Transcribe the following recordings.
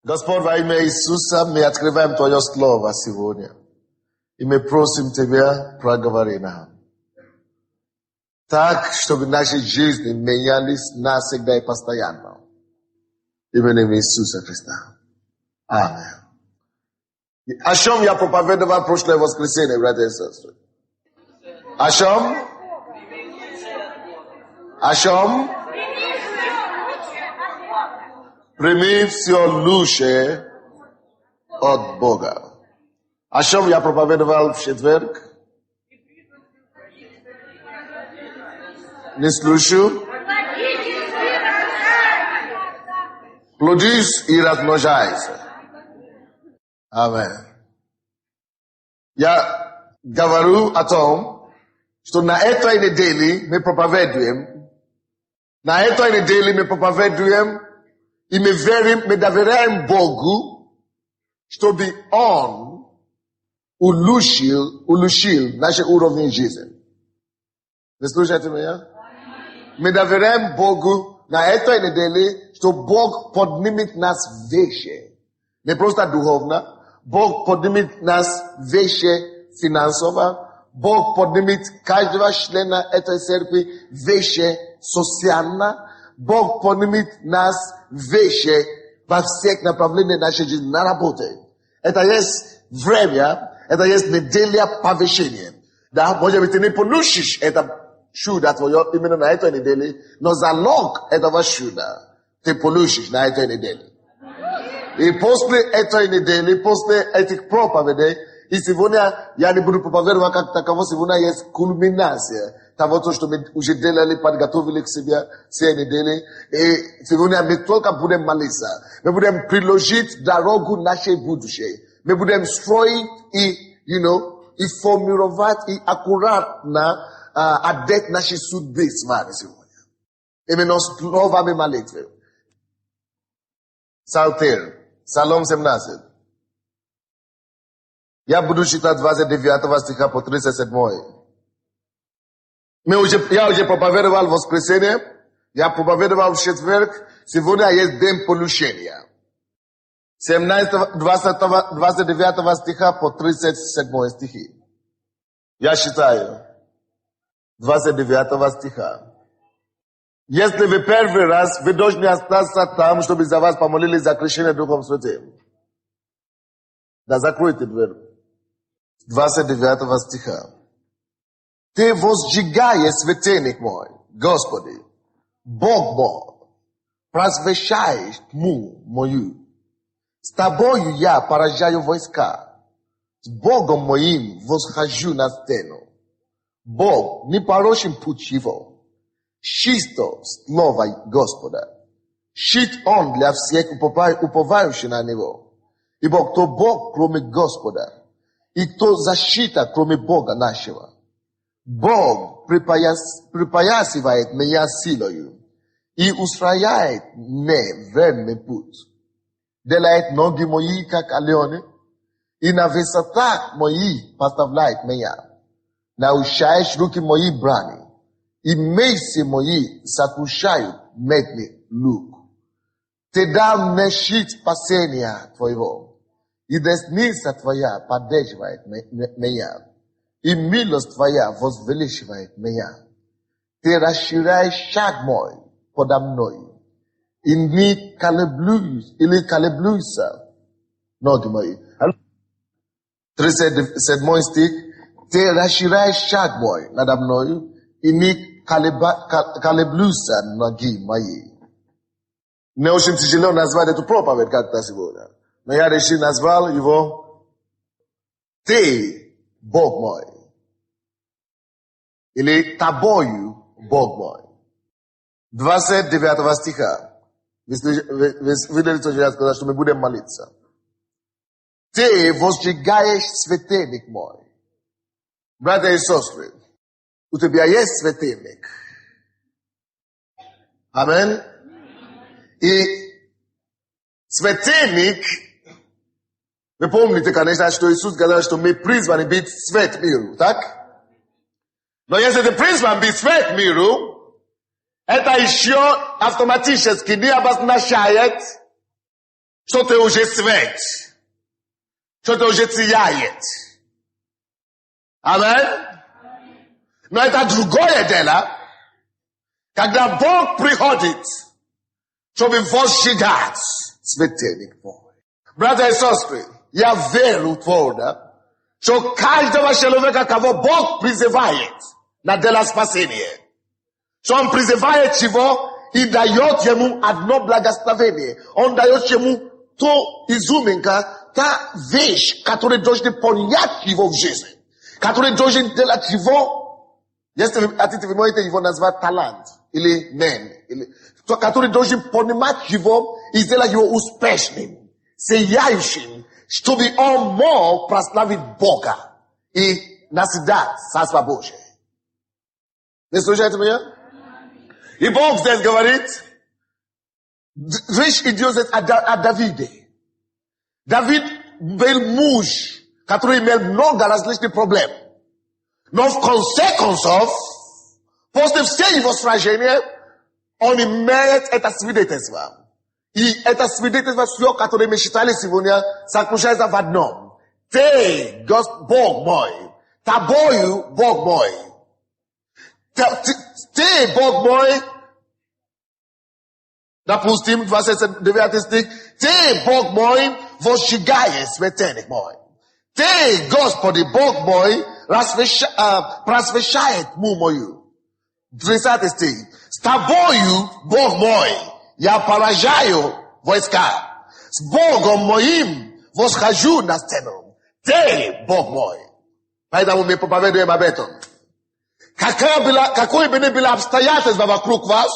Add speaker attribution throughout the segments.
Speaker 1: Господь, во имя Иисуса, мы открываем Твое Слово сегодня. И мы просим Тебя, проговори нам. Так, чтобы наши жизни менялись навсегда и постоянно. Именем Иисуса Христа. Аминь. О чем я проповедовал прошлое воскресенье, братья и сестры? О чем? О чем? Прими все лучшее от Бога. О чем я проповедовал в четверг? Не слышу. Плодись и размножайся. Аминь. Я говорю о том, что на этой неделе мы проповедуем. На этой неделе мы проповедуем и мы доверяем Богу, чтобы Он улучшил наши уровни жизни. Вы слушаете меня? Мы доверяем Богу на этой неделе, что Бог поднимет нас выше. Не просто духовно. Бог поднимет нас выше финансово. Бог поднимет каждого члена этой церкви выше социально. Бог поднимет нас выше во всех направлениях нашей жизни на работе. Это есть время, это есть неделя повышения. Да, может быть, ты не получишь это чудо твое именно на этой неделе, но залог этого чуда ты получишь на этой неделе. И после этой недели, после этих проповедей, и сегодня я не буду проповедовать как таково, сегодня есть кульминация того, что мы уже делали, подготовили к себе все недели. И сегодня мы только будем молиться. Мы будем приложить дорогу нашей будущей. Мы будем строить и формировать и аккуратно одеть наши судьбы с вами сегодня. Именно словами молитвы. Псалтирь, Псалом 17. Я буду читать 29 стиха по 37. Я уже проповедовал в воскресенье, я проповедовал в четверг, сегодня есть день получения. 29 стиха по 37 стихи. Я считаю. 29 стиха. Если вы первый раз, вы должны остаться там, чтобы за вас помолились за крещение Духом Святым. Да закройте дверь. 29 стиха. Ты возжигаешь светильник мой, Господи, Бог мой, просвещаешь тьму мою. С тобою я поражаю войска, с Богом моим восхожу на стену. Бог непорочен путь его, чисто слово Господа. Щит он для всех уповающих на него. Ибо кто Бог, кроме Господа, и кто защита, кроме Бога нашего. Бог припоясывает меня силою и устрояет мне верный путь. Делает ноги мои, как олены, и на высотах моих поставляет меня. Научаешь руки мои брани, и мышцы мои сокрушают медный лук. Ты дал мне щит спасения твоего, и десница твоя поддерживает меня, и милость твоя возвеличивает меня. Ты расширяешь шаг мой подо мною, и не колеблюсь ноги мои. 37 стих. Ты расширяешь шаг мой надо мною, и не колеблюся ноги мои. Мне очень тяжело назвать эту проповедь как-то сегодня. Но я решил назвал его «Ты, Бог мой». Или «Тобою, Бог мой». 29 стиха. Вы видели, что я сказал, что мы будем молиться. Ты возжигаешь светильник мой. Братья и сестры, у тебя есть светильник. Аминь. И светильник, вы помните, конечно, что Иисус сказал, что мы призваны быть свет миру, так? Но если ты призван быть свет миру, это еще автоматически не обозначает, что Что ты уже свет. Что ты уже сияет. Амен. Но это другое дело, когда Бог приходит, чтобы возжигать светильник Божий. Братья и сестры, я верю твердо, что каждого человека, кого Бог призывает на дело спасения, что Он призывает его и дает ему одно благословение. Он дает ему то изюминка, та вещь, которая должна понять его в жизни, которая должна делать его. Если вы хотите, вы можете его назвать талант или мен, который должен понимать его и сделать его успешным, сияющим, чтобы он мог прославить Бога и наследать Царство Божие. Вы слушаете меня? И Бог здесь говорит, речь идет о Давиде. Давид был муж, который имел много различных проблем. Но в конце концов, после всех его сражений, он имеет это свидетельство. И это свидетельство, все, которое мы читали сегодня, заключается в одном. Ты, Бог мой, тобою, Бог мой. Ты, Бог мой, допустим, 29 стих, ты, Бог мой, возжигаешь светильник мой. Ты, Господи, Бог мой, просвещает тьму мою. 30 стих. С тобою, Бог мой, я поражаю войска. С Богом моим восхожу на сцену. Ты, Бог мой. Поэтому мы проповедуем об этом. Какое бы ни было обстоятельство вокруг вас,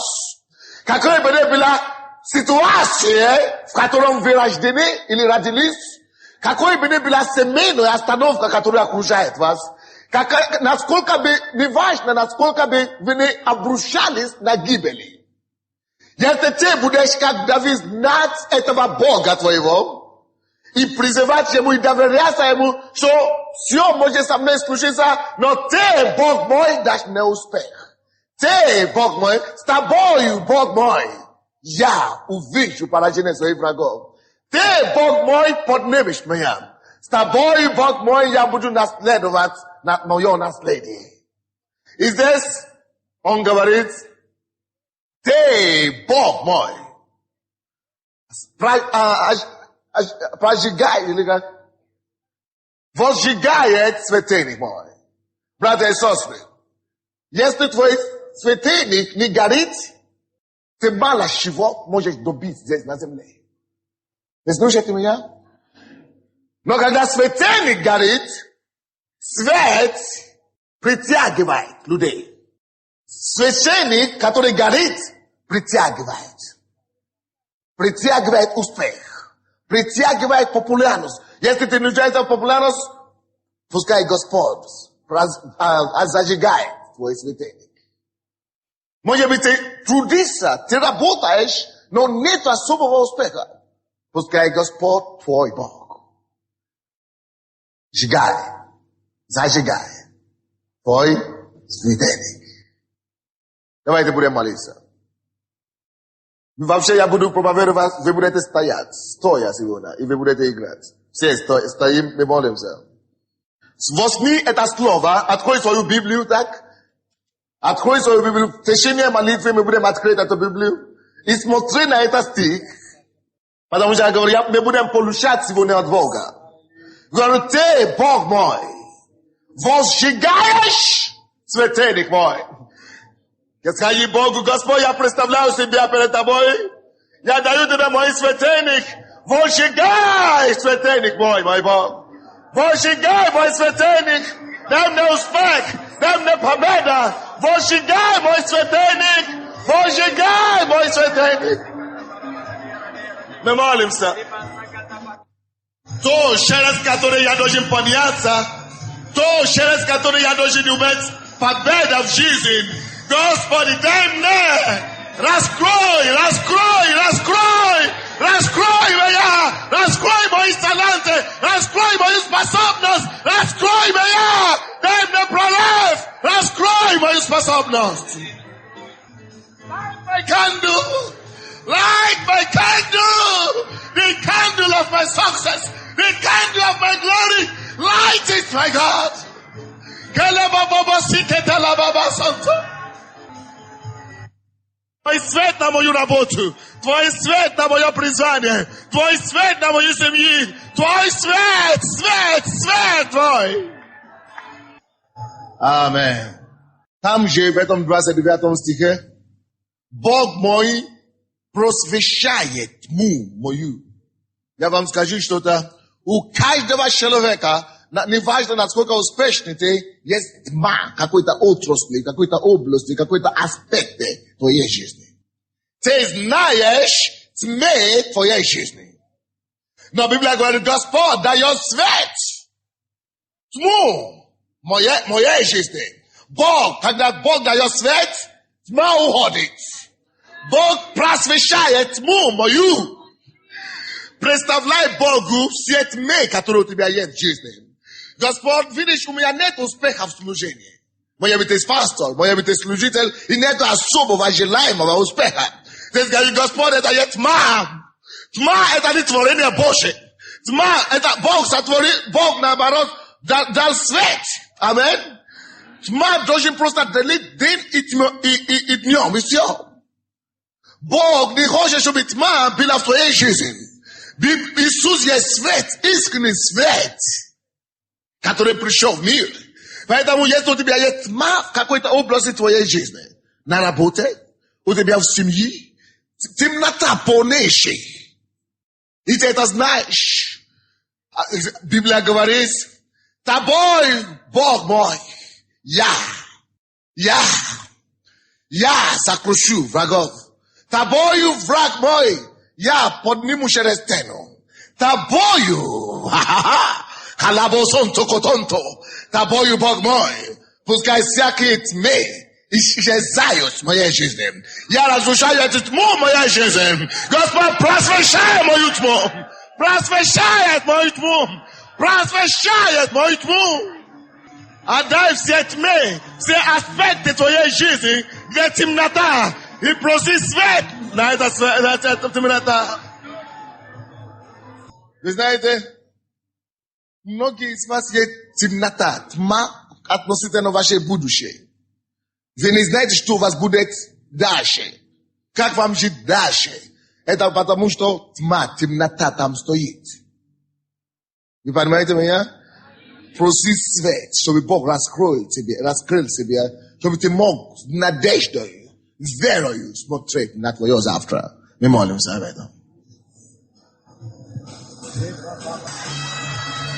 Speaker 1: какое бы ни была ситуация, в котором вы рождены или родились, какой бы ни была семейная остановка, которая окружает вас, насколько бы, неважно, насколько бы вы не обрушались на гибели. Если ты будешь, как Давид, знать этого Бога твоего и призывать ему и доверяться ему, что все может со мной случиться, но ты, Бог мой, дашь мне успех. Ты, Бог мой, с тобою, Бог мой, я увижу поражение своих врагов. Ты, Бог мой, поднимешь меня. С тобою, Бог мой, я буду наследовать мое наследие. И здесь он говорит, ты, Бог мой, прожигай, или как? Возжигает светильник мой. Братья и сестры, если твой светильник не горит, ты мало чего можешь добить здесь на земле. Вы слушаете меня? Но когда светильник горит, свет притягивает людей. Священник, который горит, притягивает. Притягивает успех. Притягивает популярность. Если ты нуждаешься в популярность, пускай Господь зажигает твой светильник. Может быть, ты трудишься, ты работаешь, но нет особого успеха. Пускай Господь твой Бог. Зажигай твой светильник. Давайте будем молиться. Вообще я буду проповедовать, вы будете стоя сегодня, и вы будете играть. Все стоим, мы молимся. Возьми это слово, открой свою Библию, так? Открой свою Библию. В течение молитвы мы будем открыть эту Библию. И смотри на этот стих. Потому что я говорю, мы будем получать сегодня от Бога. Говорю, ты, Бог мой, возжигаешь светильник мой. Скажи Богу, Господь, я представляю себя перед тобой. Я даю тебе мой светильник. Возжигай светильник мой Бог. Возжигай мой светильник. Дай мне успех. Дай мне победа. Возжигай мой светильник. Возжигай мой светильник. Мы молимся. То, через которое я должен подняться, то, через которое я должен иметь победа в жизни, Господи, дай мне, раскрой меня, раскрой мои таланты, раскрой мою способность, раскрой меня, дай мне прорыв, раскрой мою способность. Like my candle, the candle fight it, my God.
Speaker 2: Твой свет на мою работу, Твой свет на мое призвание, Твой свет на мою семью, Твой свет, свет Твой.
Speaker 1: Amen. Там же в этом 29 стихе Бог мой просвещает тьму мою. Я вам скажу что-то. У каждого человека, неважно насколько успешный ты, есть тьма какой-то отрасли, какой-то области, какой-то аспект твоей жизни. Ты знаешь тьмы твоей жизни. Но Библия говорит, Господь дает свет тьму моей жизни. Бог, когда Бог дает свет, тьма уходит. Бог просвещает тьму мою. Представляй Богу все тьмы, которые у тебя есть в жизни. Господь, видишь, у меня нет успеха в служении. Может быть, ты пастор, может быть, ты служитель, и нет особого желаемого успеха. Ты скажешь, Господь, это есть тьма. Тьма – это не творение Божие. Тьма – это Бог сотворил, Бог, наоборот, дал свет. Аминь. Тьма должен просто делить день и днем, и все. Бог не хочет, чтобы тьма была в твоей жизни. Иисус есть свет, искренний свет, который пришел в мир. Поэтому если у тебя есть тьма в какой-то области твоей жизни, на работе, у тебя в семье, темнота полнейшая. И ты это знаешь. Библия говорит, тобой, Бог мой, я сокрушу врагов. Тобою, враг мой, я подниму через стену. Тобою, тобою, Бог мой, пускай всякие тьмы исчезают в моей жизни. Я разрушаю эту тьму в моей жизни. Господь, просвещай мою тьму. Просвещает мою тьму. Просвещает мою тьму. Отдай все тьмы, все аспекты твоей жизни, где темнота, и проси свет на эту темнота. Вы знаете, многие из вас есть темнота, тьма относительно вашей будущей. Вы не знаете, что у вас будет дальше. Как вам жить дальше? Это потому, что тьма, темнота там стоит. Вы понимаете меня? Проси свет, чтобы Бог раскрыл себе, чтобы ты мог с надеждой, верою смотреть на твое завтра. Мы молимся об этом.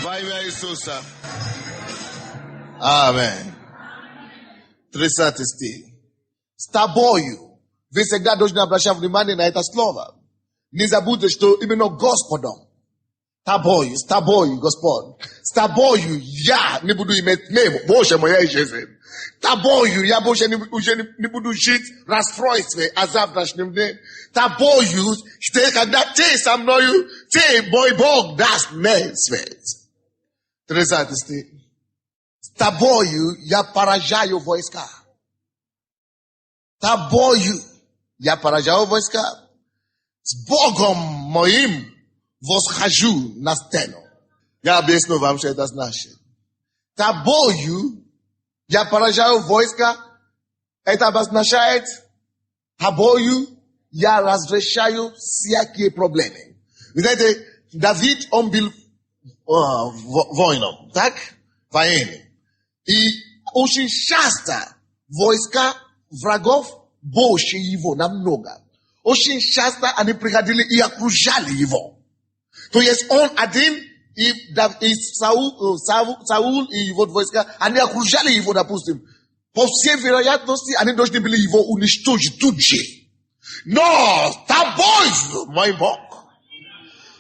Speaker 1: Во имя Иисуса. Аминь. 30 стих. С тобою. Вы всегда должны обращать внимание на это слово. Не забудьте, что именно Господом. С тобою, Господь. С тобою я не буду иметь больше моей жизни. Тобою я больше не буду жить в расстройстве о завтрашнем дне. Тобою, когда ты со мною, ты, мой Бог, даст мне свет. 30 стих. С тобою я поражаю войска. Тобою я поражаю войска. С Богом моим восхожу на стену. Я объясню вам, что это значит. Тобою я поражаю войска. Это обозначает, тобою я разрешаю всякие проблемы. Вы знаете, Давид, он был воином, так? Военным. И очень часто войска врагов больше его, намного. Очень часто они приходили и окружали его. То есть он один, и Саул и его войска, они окружали его, допустим. По всей вероятности, они должны были его уничтожить тут же. Но с тобой, мой Бог,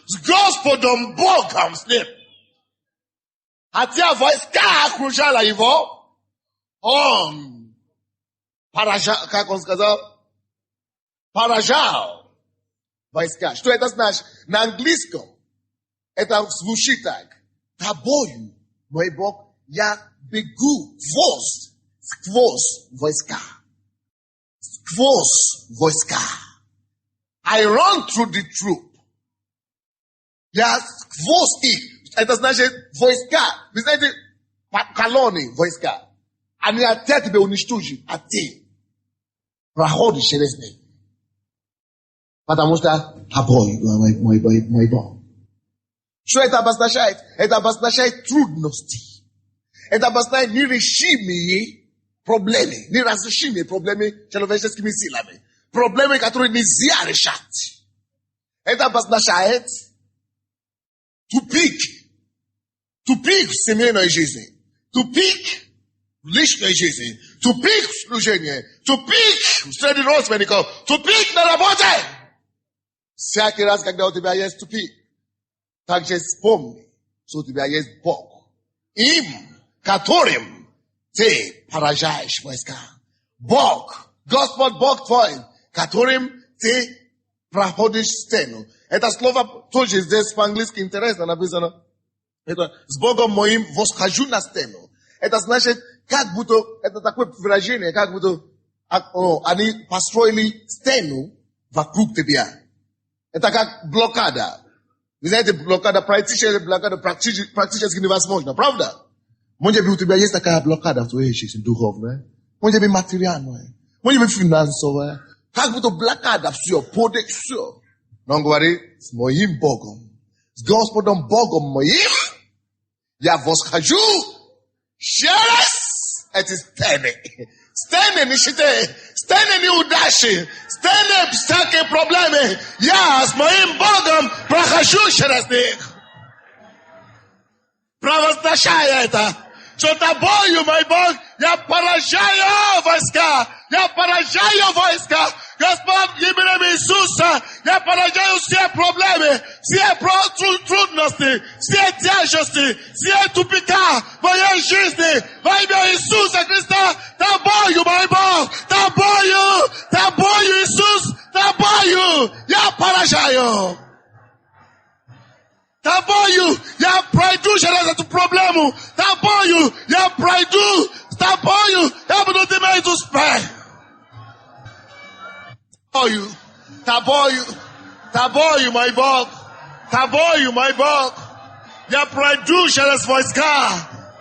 Speaker 1: с Господом Богом с ним. Хотя войска окружали его, он поражал, как он сказал, поражал войска. Что это значит? На английском это звучит так. Тобою, мой Бог, я бегу сквозь войска. Сквозь войска. I run through the troop. Я сквозь их. Это значит войска. Вы знаете, колонии войска. Они хотят тебя уничтожить, а ты проходишь через них. Потому что тобой, мой Бог. Что это обозначает? Это обозначает трудности. Это обозначает нерешимые проблемы, неразрешимые проблемы человеческими силами. Проблемы, которые нельзя решать. Это обозначает тупик. Тупик в семейной жизни. Тупик в личной жизни. Тупик в служении. Тупик среди родственников. Тупик на работе. Всякий раз, когда у тебя есть тупик, также вспомни, что у тебя есть Бог. Им, которым ты поражаешь войска. Бог, Господь Бог твой, которым ты проходишь стену. Это слово тоже здесь по-английски интересно написано. Это с Богом моим восхожу на стену. Это значит, как будто, это такое выражение, как будто они построили стену вокруг тебя. Это как блокада. Вы знаете, блокада практически невозможно, правда? Может быть, у тебя есть такая блокада в твоей жизни духовная. Может быть, материальная. Может быть, финансовая. Как будто блокада все, подать все. Но он говорит, с моим Богом, с Господом Богом моим, я восхожу через эти стены. Стены нищеты, стены неудачи, стены всякие проблемы. Я с моим Богом прохожу через них. Провозглашая это, что тобою, мой Бог, я поражаю войска. Я поражаю войска. Господь, именем Иисуса, я поражаю все проблемы, все трудности, все тяжести, все тупика в моей жизни. Во имя Иисуса Христа, тобою, мой Бог, тобою, Иисус, тобою я поражаю. Тобою я пройду через эту проблему. Тобою я пройду. Тобою я буду иметь успех. Тобою, мой Бог. Тобою, мой Бог. Я пройду через войска.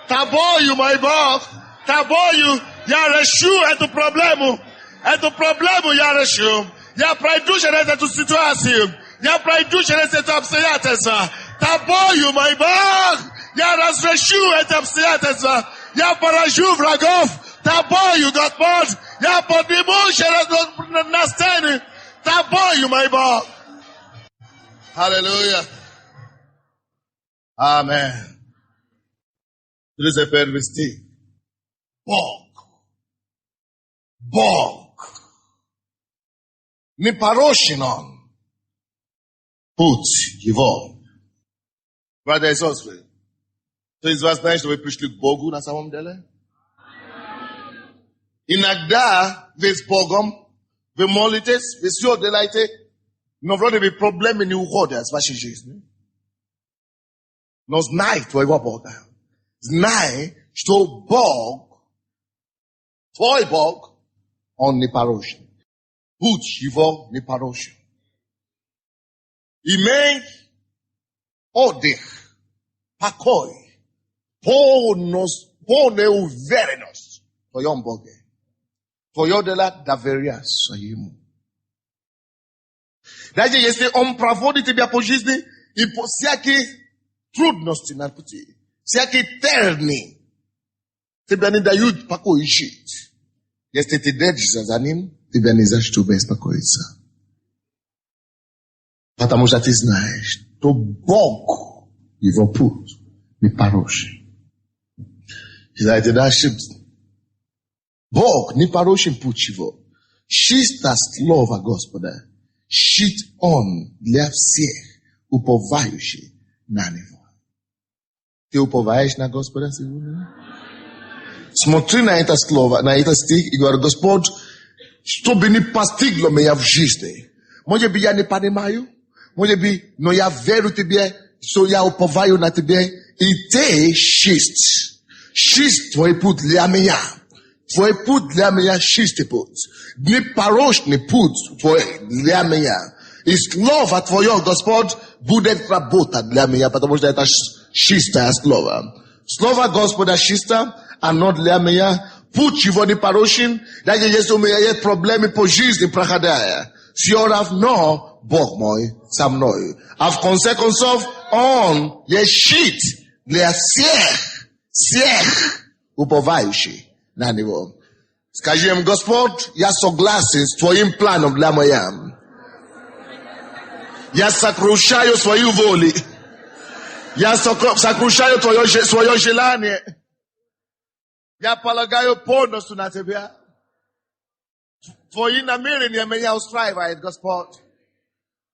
Speaker 1: Тобою, мой Бог. Тобою я решу эту проблему. Эту проблему я решу. Я пройду через эту ситуацию. Я пройду через это обстоятельство. Тобою, мой Бог, я разрешу эти обстоятельства. Я поражу врагов. Тобою, Господь, я подниму через на стены. Тобою, мой Бог. Аллилуйя. Амен. 31 стих. Бог. Непорочен он. Путь его. Братья и сестры, кто из вас знает, что вы пришли к Богу на самом деле? Иногда вы с Богом, вы молитесь, вы все делаете, но вроде бы проблемы не уходят с вашей жизни. Но знай твоего Бога. Знай, что Бог, твой Бог, он непорочен. Путь его непорочен. Имей отдых, покой, полная уверенность в твоем Боге. Твое дело доверяться ему. Даже если он проводит тебя по жизни и по всякие трудности на пути, всякие терни, тебя не дают покой жить. Если ты держишься за ним, тебя не за что беспокоиться. Потому что ты знаешь, что Бог, его путь, непорочен. Знаете, да, ошибся. Бог, непорочен путь его. Чисто слово Господа. Щит он для всех, уповающих на него. Ты уповаешь на Господа сегодня? Смотри на это слово, на этот стих и говори, Господь, чтобы не постигло меня в жизни. Может быть, я не понимаю. Может быть, но я верю тебе, что я уповаю на тебе. И ты чист. Чист твой путь для меня. Твой путь для меня чистый путь. Непорочный путь твой для меня. И слово твое, Господь, будет работать для меня, потому что это чистое слово. Слово Господа чисто, оно для меня путь его не порочен, даже если у меня есть проблемы по жизни, проходя. Все равно Бог мой со мной. А в конце концов, Он есть щит для всех уповающих на Него. Скажи им: Господь, я согласен с Твоим планом для меня. Я сокрушаю свою волю. Я сокрушаю свое желание. Я полагаю полностью на Тебя. Твои намерения меня устраивают, Господь.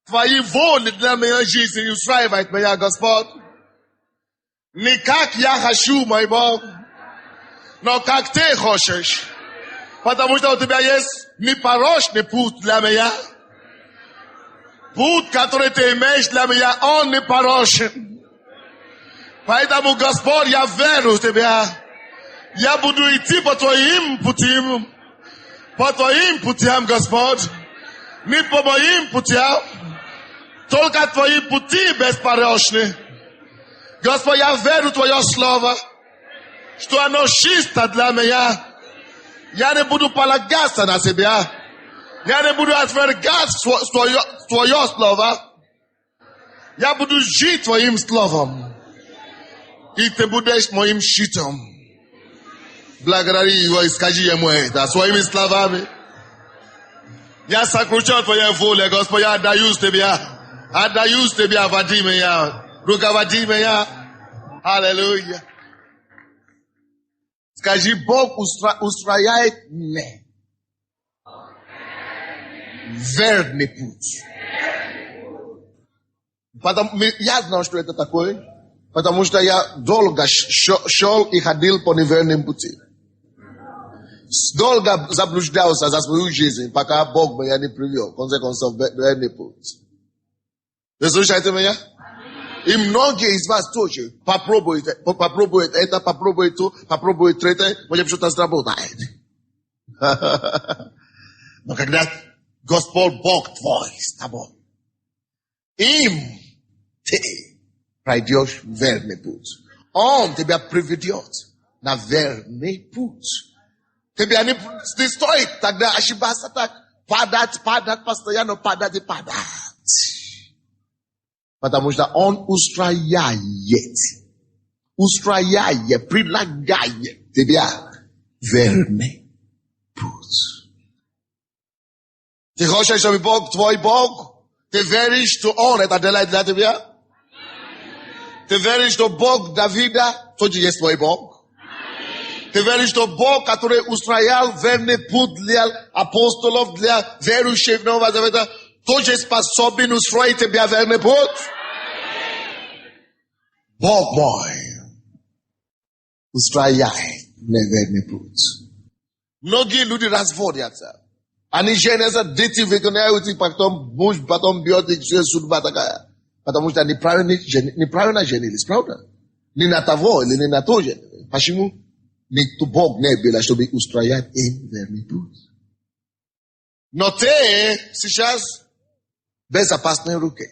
Speaker 1: Твои воли для моей жизни устраивают меня, Господь. Не как я хочу, мой Бог, но как Ты хочешь. Потому что у Тебя есть непорочный путь для меня. Путь, который Ты имеешь для меня, он непорочен. Поэтому, Господь, я верю в Тебя. Я буду идти по Твоим путям. По Твоим путям, Господь. Не по моим путям. Только Твои пути беспорочны. Господь, я верю в Твое Слово, что оно чисто для меня. Я не буду полагаться на себя. Я не буду отвергать Твое Слово. Я буду жить Твоим Словом. И Ты будешь моим щитом. Благодари Его и скажи Ему это своими словами. Я сокрушаю Твоя воля, Господь, я отдаюсь Тебе. Отдаюсь Тебе, води меня. Руководи меня. Аллилуйя. Скажи: Бог устрояет мне верный путь. Я знаю, что это такое, потому что я долго шел и ходил по неверным путям. Долго заблуждался за свою жизнь, пока Бог меня не привел. В конце концов, верный путь. Вы слушаете меня? И многие из вас тоже попробуют это, попробуют то, попробуют третье, может что-то сработает. Но когда Господь Бог твой с тобой, им ты пройдешь верный путь. Он тебя приведет на верный путь. Тебе не стоит тогда ошибаться так, падать, постоянно падать и падать. Потому что Он устрояет, предлагает тебя верный путь. Ты хочешь, чтобы Бог, твой Бог, ты веришь, что Он это делает для тебя? Ты веришь, что Бог Давида тоже есть твой Бог? Ты веришь, что Бог, который устроял верный путь для апостолов, для верующих Нового Завета, тоже способен устроить тебя верный путь? Бог мой устрояет мне верный путь. Многие люди разводятся. Они женятся, дети выгоняют, и потом бьет, и все судьба такая. Потому что неправильно женились, правда? Не на того или не на то женились. Почему? Никто Бог не был, чтобы устроять им верный путь. Но ты сейчас безопасные руки.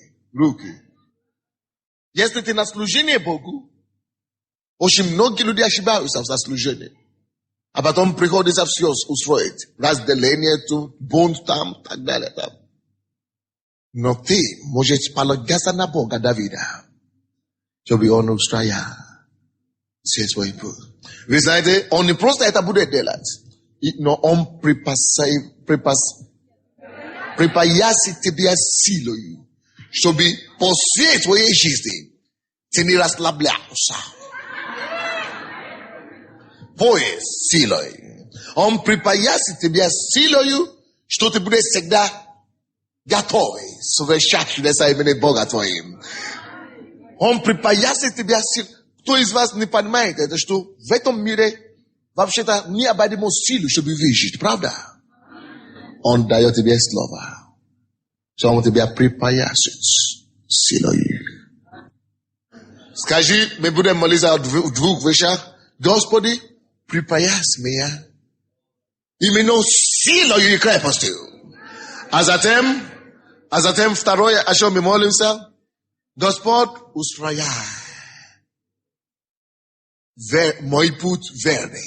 Speaker 1: Если ты на служении Богу, очень многие люди ошибаются в служении. А потом приходится все устроить. Разделение тут, бунт там, так далее. Там. Но ты можешь полагаться на Бога Давида, чтобы Он устроил все свой путь. Вы знаете, Он не просто это будет делать, но Он припаясит тебя силой, чтобы по всей твоей жизни ты не расслаблялся. Поезд силой. Он припаясит тебя силой, что ты будешь всегда готовый совершать чудеса имени Бога твоим. Он припаясит тебя силой. Кто из вас не понимает это, что в этом мире вообще-то необходимо силу, чтобы выжить, правда? Он дает тебе слово. Что Он тебя припаясит силой. Скажи, мы будем молиться в двух вещах. Господи, припаясь меня именно силой и крепостью. А затем второе, о чем мы молимся. Господь, устрояй moi put verne.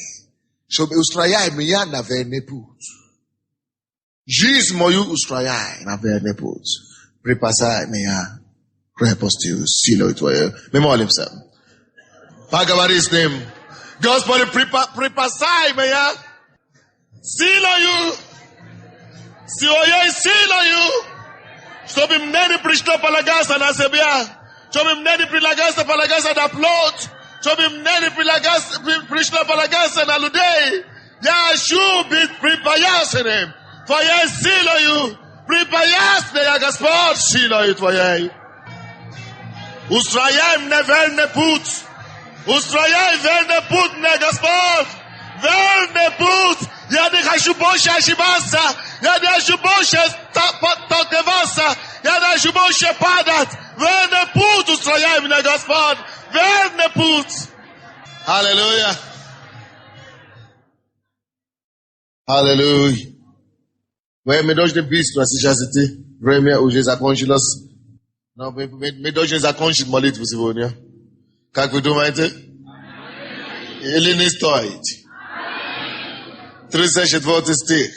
Speaker 1: Щоб устрояй меня на верный путь. Жизнь мою устрояй на верный путь. Припасай меня крепостью, силой твоей. Мы молимся. Поговори с ним. Господи, припасай меня силою, своей силою, чтобы мне не пришло полагаться на себя, чтобы мне не полагаться на плоть, чтобы мне не пришло полагаться на людей. Я хочу быть припоясанным твоей силою, припоясанным, Господь, силою твоей. Устрояй мне верный путь. Устрояй верный путь мне, Господь. Верный путь. Я не хочу больше ошибаться. Я не хочу больше толковаться. Я не хочу больше падать. Верный путь устрояй мне, Господь. Верный путь. Аллилуйя. Аллилуйя. Мы должны быстро сейчас идти. Время уже закончилось. Но мы должны закончить молитву сегодня. Как вы думаете? Или не стоит? 34 стих.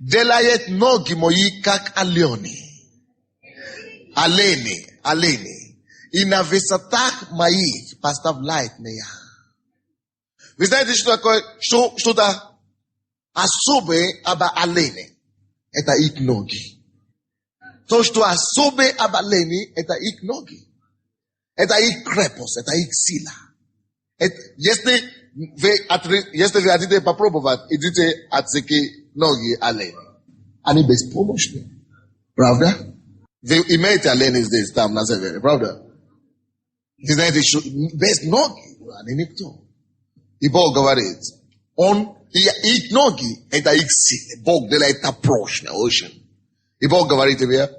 Speaker 1: Делает ноги мои, как олени. Олени. И на высотах моих поставляет меня. Вы знаете, что такое? Что-то особое об олени. Это их ноги. То, что особое об олени, это их ноги. Это их крепость, это их сила. Если вы хотите попробовать, идите отсеки ноги олени. Они беспомощны. Правда? Вы имеете олени здесь, там, на севере. Правда? Вы знаете, что без ноги они никто. И Бог говорит, их ноги, это их сила. Бог делает это прочно, очень. И Бог говорит тебе,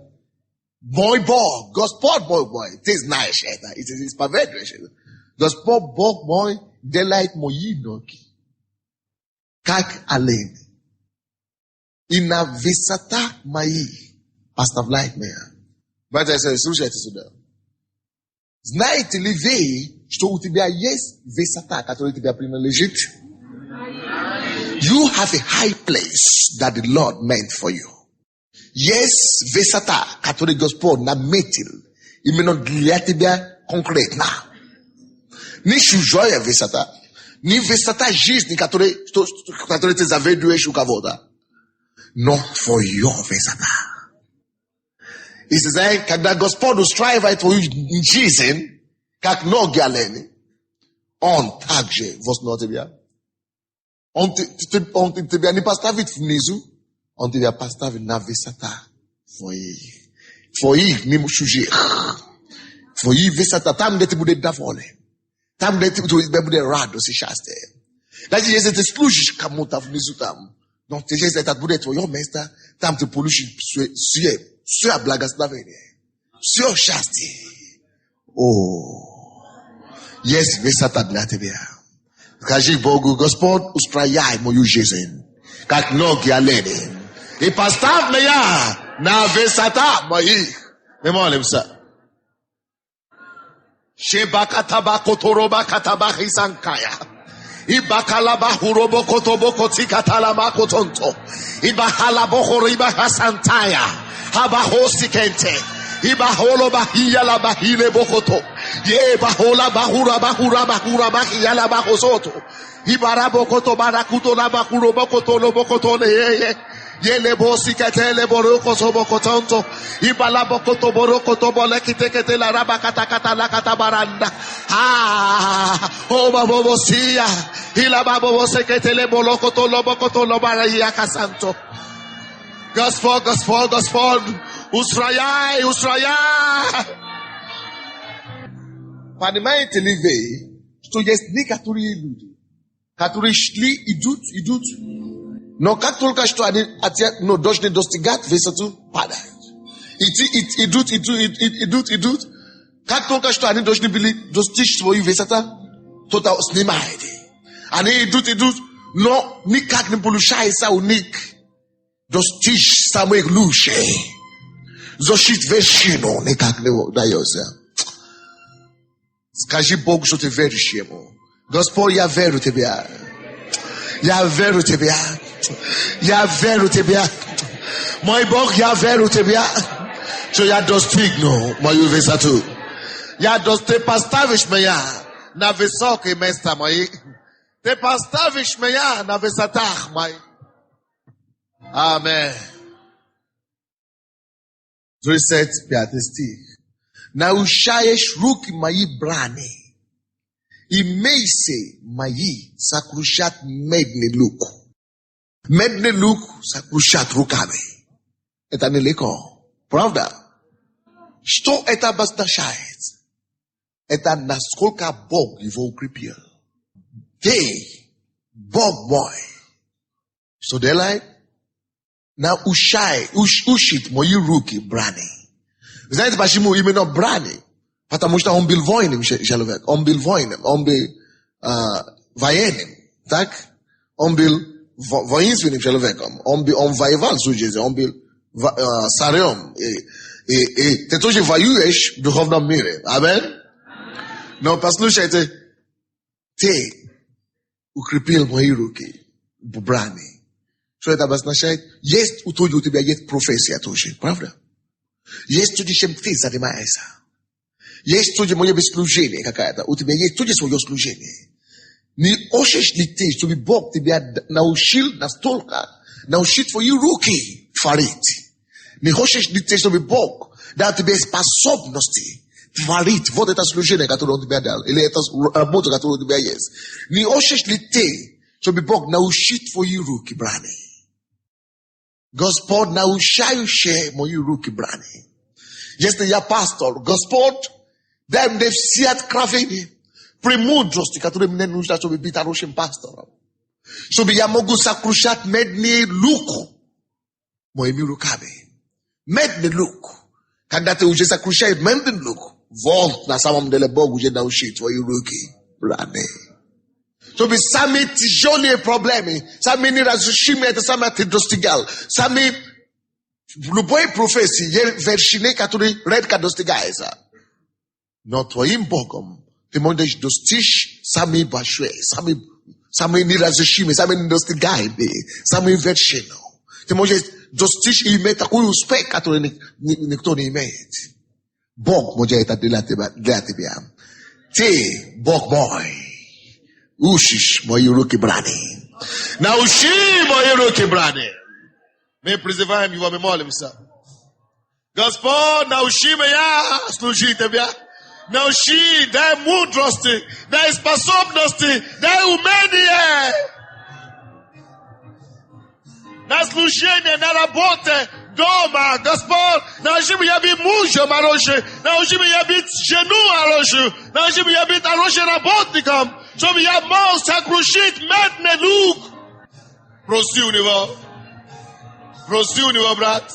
Speaker 1: мой Бог, Господь мой, ты знаешь это, и ты исповедуешь это. Господь Бог мой делает мои ноги, как олени. И на высотах моих поставляет меня. Братья и сестры, слушайте сюда. Знаете ли вы, что у тебя есть высота, которая тебе принадлежит? You have a high place that the Lord meant for you. Есть высота, которую Господь наметил, именно для тебя конкретно. Не чужая высота, не высота жизни, которую ты заведуешь у кого-то, но твоя высота. И сказать, когда Господь устраивает твою жизнь, как ноги олени, Он также возьмет тебя. Он тебя не поставит внизу, Он тебя поставит на высота твоих мимо чужих. Твои высота, там, где ты будешь доволен. Там, где ты будешь радость и счастье. Даже если ты служишь кому-то внизу там, но если это будет твое место, там ты получишь все благословение, все счастье. Есть высота для тебя. Скажи Богу, Господь, устрояй мою жизнь, как ноги олени. И поставь меня на высота моих. Мы молимся. Шебакатаба котороба катабахи санкая. И бакалаба хуробо котобо котикаталама котонто. И бахалабо хориба хасантая. Абахоси kente. И бахоло bahia la bahile bokoto. Ye bahola bahura bahia la bahosoto. I barabo koto barakuto la bakuro bokoto lo bokoto le. Yele bosi katele boroko sobo kotonto. Ibala bokoto boroko to bolekite kete la raba kata la kata baranda. Babo sia. Ila babo seketele boloko to lo bokoto lo baraya kasanto. Gospod. Usrayai. Понимаете ли вы, что есть некоторые люди, которые шли, идут, но как только что они должны достигать высоту, падают. Идут. Как только что они должны были достичь свою высоту, кто-то снимает. Они идут, но никак не получается у них достичь самых лучших. Защитить вершину никак не удается. Скажи Богу, что ты веришь Ему. Господь, я верю Тебе. Я верю Тебе. Я верю Тебе. Мой Бог, я верю Тебе. Що я достигну мою висоту. Ти поставиш мене на високі місця мої. Ти поставиш мене на висотах моїх. Амен. 35 стих. Научаешь руки мои брани, и мейсы мои сокрушат медный лук. Медный лук сокрушат руками. Это нелегко. Правда? Что это обозначает? Это насколько Бог его укрепил. Ты, Бог мой, что делает? Учит мои руки брани. Вы знаете, почему именно брани? Потому что он был воином человек. Он был воином. Он был военным. Так? Он был воинственным человеком. Он воевал с жизнью. Он был царем. И ты тоже воюешь в духовном мире. Амин? Но послушайте, ты укрепил мои руки в брани. Что это обозначает? Есть у тебя есть профессия тоже. Правда? Есть тоже, чем ты занимаешься. Есть тоже мое служение какое-то. У тебя есть тоже свое служение. Не хочешь ли ты, чтобы Бог тебя научил настолько, научил твои руки творить? Не хочешь ли ты, чтобы Бог дал тебе способности творить вот это служение, которое Он тебе дал, или это работа, которая у тебя есть? Не хочешь ли ты, чтобы Бог научил твои руки брани? Господь, научающий мои руки брани. Если я пастор, Господь, дай мне все откровения, премудрости, которые мне нужны, чтобы быть хорошим пастором. Чтобы я могу сокрушать медный лук моими руками. Медный лук. Когда ты уже сокрушаешь медный лук, вот на самом деле Бог уже научит твои руки брани. Чтобы самые тяжелые проблемы, самые неразрешимые, это самое ты достигал. Самые, в любой профессии, есть вершины, которые редко достигаются. Но твоим Богом ты можешь достичь самые большие, самые неразрешимые, самые недостигаемые, самые вершины. Ты можешь достичь и иметь такой успех, который никто не имеет. Бог может это для тебя. Ты, Бог мой, учишь мои руки брани. Научи мои руки брани. Мы призываем его, мы молимся. Господь, научи меня служить Тебя. Научи, дай мудрости, дай способности, дай умение. На служение, на работе, дома. Господь, научи меня быть мужем хорошим. Научи меня быть жену хорошую. Научи меня быть хорошим работником. Чтобы я мог сокрушить медный лук. Проси у него, брат.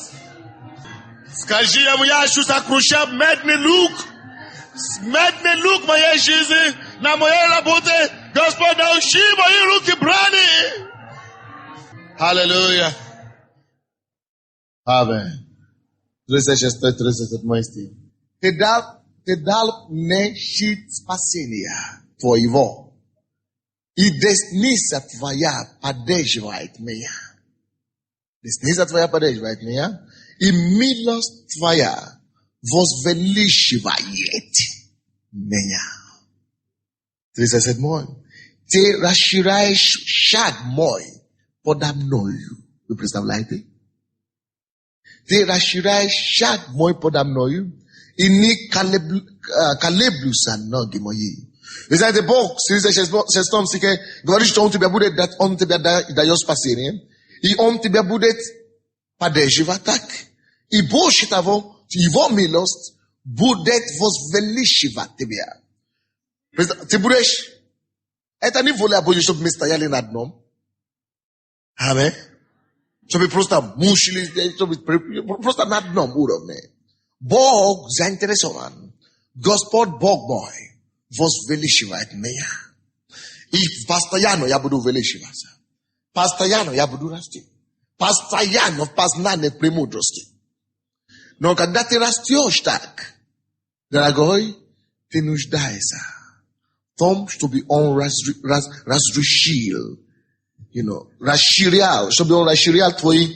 Speaker 1: Скажи ему, я хочу сокрушать медный лук. Медный лук моей жизни, на моей работе. Господь, научи мои руки брани. Аллилуйя. Амин. 36-37 стих. Ты дал мне щит спасения Твоего. И десница Твоя поддерживает меня. Десница Твоя поддерживает меня. И милость Твоя возвеличивает меня. 37. Ты расширяешь шаг мой подо мною. Вы представляете? Ты расширяешь шаг мой подо мною, и не колеблются ноги мои. Вы знаете, Бог в 36 стихе говорит, что Он тебя дает спасение, и Он тебя будет поддерживать так. И больше того, Его милость будет возвеличивать тебя. Ты будешь... Это не воля Божья, чтобы мы стояли на дном. Амин. Чтобы просто мучились, чтобы просто на одном уровне. Бог заинтересован. Господь Бог мой возвеличивает меня. И постоянно я буду увеличиваться. Постоянно я буду расти. Постоянно в познании премудрости. Но когда ты растешь так, дорогой, ты нуждаешься Thumb should be on Razrishil. Rashirial. Should be on Rashirial twoi.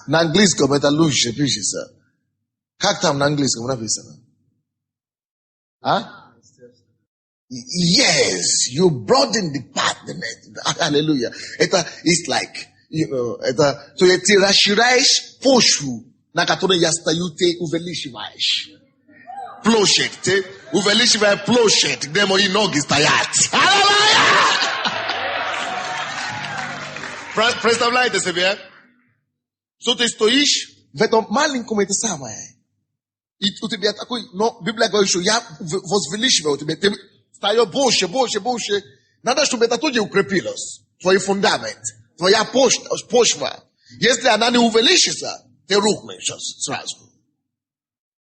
Speaker 1: Na anglisko metaluše piše se. Kak tam na anglijskom napisano? Yes, you broaden the path. Hallelujah. It's like, to je ti raširaješ pošvu na katero jastaju te uvelišivaš. Plošek te, uvelišivaj plošek, gde moji nogi stajat. Hallelujah! Представляете себе? Что ты стоишь в этом маленьком это самое. И у тебя такой, но Библия говорит, что я возвеличиваю тебя. Ты стаешь больше. Надо, чтобы это тоже укрепилось. Твой фундамент, твоя почва. Если она не увеличится, ты рухнешь сразу.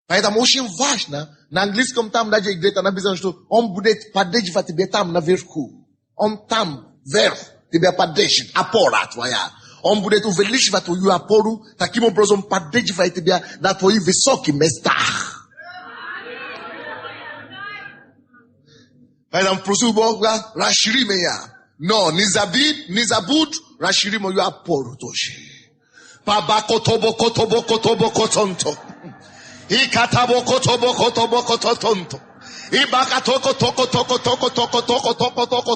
Speaker 1: Поэтому очень важно, на английском там даже где-то написано, что он будет поддерживать тебя там наверху. Он там, вверх, тебя поддержит, опора твоя. Он будет увеличивать твою опору, таким образом поддерживать тебя на твоих высоких местах. Поэтому прошу Бога, расшири меня. Но не забудь, расшири мою опору тоже. Паба котобо котонто. И катабо котобо котонто. И бакато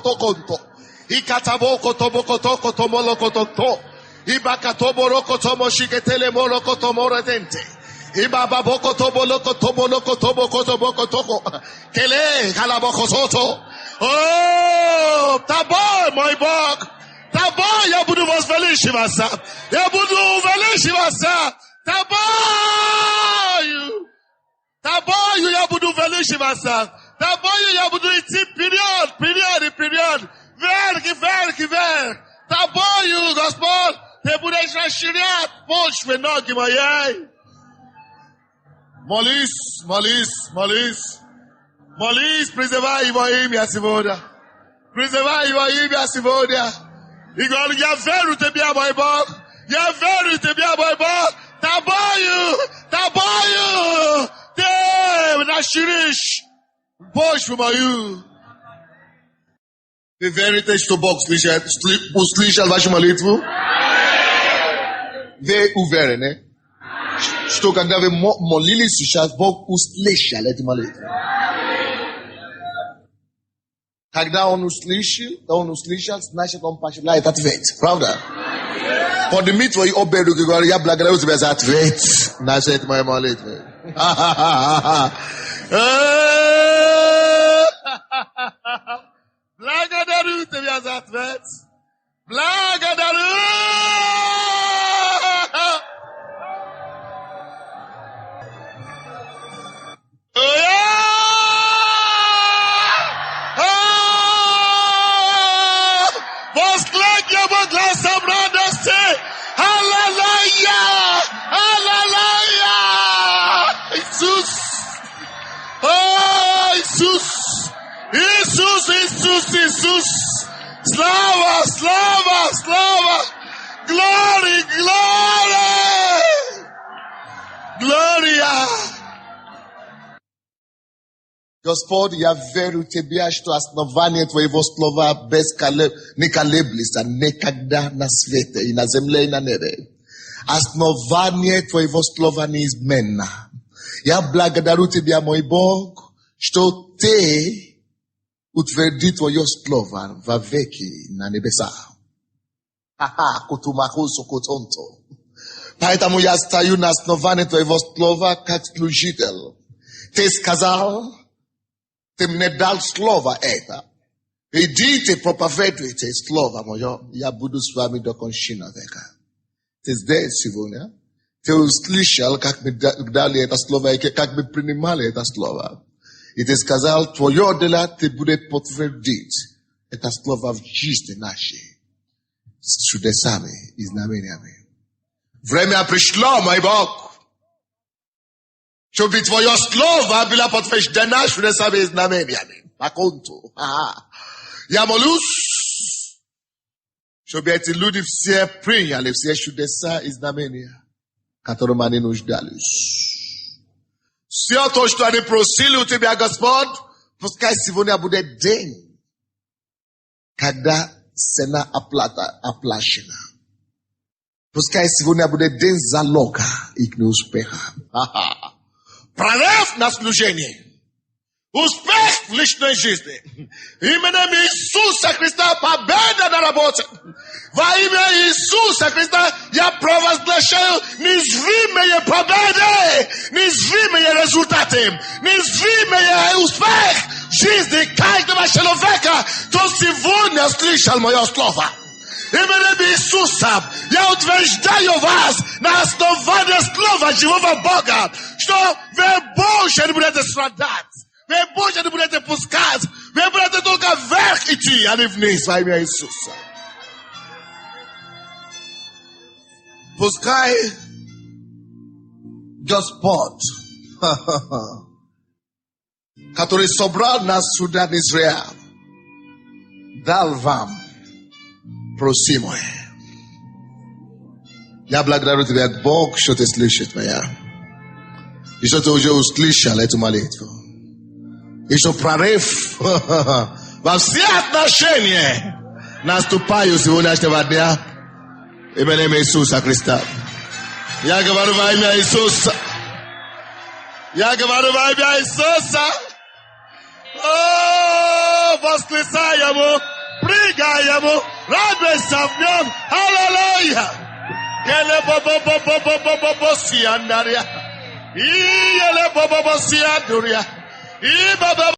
Speaker 1: токонто. И катабо котобо tomolo. Ibakatobo rokotomo shiketele morokotomo retente. Ibababo kotobo lokotobo kotoko. Kele kalabokosoto. Oh, taboy, mój Bóg. Taboy, ja budu was velishivasa. Ja budu velishivasa. Taboy, ja budu velishivasa. Taboy, ja budu iti period. Verk. Taboy, Gospod. Te budeš razširjat počve nogi moje. Молись, призывай его имя сегодня. Призывай его имя сегодня. И говори, я верю в тебя, мой Бог. Я верю в тебя, мой Бог. Тобою. Ты расширишь почву мою. Вы верите, что Бог услышал вашу молитву? Вы уверены, что когда вы молились сейчас, Бог услышал эти молитвы? Когда Он услышал, значит Он пожелает ответ. Правда? Подними твои обе руки и говори, я благодарю тебя за ответ на эти мои молитвы. Благодарю тебя за ответ. Благодарю. Воскликни Бог гласом радости. Аллилуйя! Иисус! О, Иисус! Слава! Глория! Господь, я верю в Тебя, что основание Твоего слова не колеблется никогда на свете, и на земле, и на небе. Основание Твоего слова неизменно. Я благодарю Тебя, мой Бог, что Ты утверди Твое слово вовеки на небесах. Поэтому я стою на основании Твоего слова как служитель. Ты сказал, Ты мне дал слово это. Идите, проповедуйте слово мое. Я буду с вами до кончины века. Ты здесь сегодня. Ты услышал, как мы дали это слово, и как мы принимали это слово. И ты сказал, твое дело ты будешь подтвердить это слово в жизни нашей. С чудесами и знамениями. Время пришло, мой Бог. Чтобы твое слово было подтверждено чудесами и знамениями. По конту. Я молюсь, чтобы эти люди все приняли все чудеса и знамения, которым они нуждались. Все то, что они просили у Тебя, Господь, Pускай сегодня будет день, когда цена оплачена. Пускай сегодня будет день залога их неуспеха.
Speaker 2: Прорыв на служении. Успех в личной жизни. Именем Иисуса Христа победа на работе. Во имя Иисуса Христа я провозглашаю незримые победы, незримые результаты, незримый успех в жизни каждого человека, кто сегодня слышал мое слово. Именем Иисуса я утверждаю вас на основании слова живого Бога, что вы больше не будете страдать. Вы больше не будете пускать. Вы будете только вверх идти, а не вниз во имя Иисуса.
Speaker 1: Пускай Господь, который собрал нас сюда в Израиль, дал вам просимое. Я благодарю тебя, Бог, что ты слышишь меня. И что ты уже услышал эту молитву. И что прорыв во все отношения наступаю сегодняшнего дня именем Иисуса Христа. Я говорю во имя Иисуса. Я говорю во имя Иисуса.
Speaker 2: О, восклицаем, прыгаем, радуемся в нем. Аллилуйя. Еле бо-бо-бо-бо-бо-бо-бо-бо-сиандария. И еле бо-бо-бо-сиандурия. И бо-бо